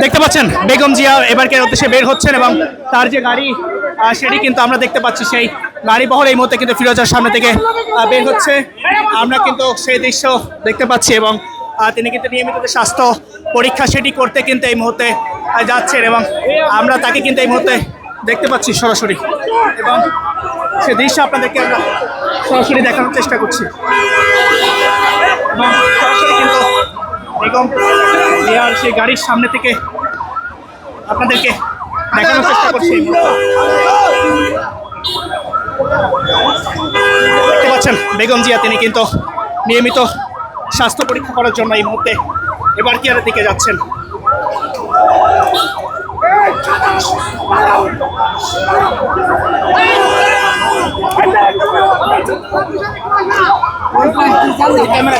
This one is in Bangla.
দেখতে পাচ্ছেন বেগম জিয়া এবারকার উদ্দেশ্যে বের হচ্ছেন এবং তার যে গাড়ি সেটি কিন্তু আমরা দেখতে পাচ্ছি সেই গাড়ি বহর এই মুহূর্তে কিন্তু ফিরোজার সামনে থেকে বের হচ্ছে। আমরা কিন্তু সেই দৃশ্য দেখতে পাচ্ছি এবং তিনি কিন্তু নিয়মিত যে স্বাস্থ্য পরীক্ষা সেটি করতে কিন্তু এই মুহূর্তে যাচ্ছেন এবং আমরা তাকে কিন্তু এই মুহূর্তে দেখতে পাচ্ছি সরাসরি এবং সে দৃশ্য আপনাদেরকে আমরা সরাসরি দেখানোর চেষ্টা করছি এবং সরাসরি কিন্তু বেগম জিয়ার সেই গাড়ির সামনে থেকে আপনাদেরকে দেখানোর চেষ্টা করছি। দেখতে পাচ্ছেন বেগম জিয়া তিনি কিন্তু নিয়মিত স্বাস্থ্য পরীক্ষা করার জন্য এই মুহূর্তে এবার কেয়ারের দিকে যাচ্ছেন। ক্যামেরা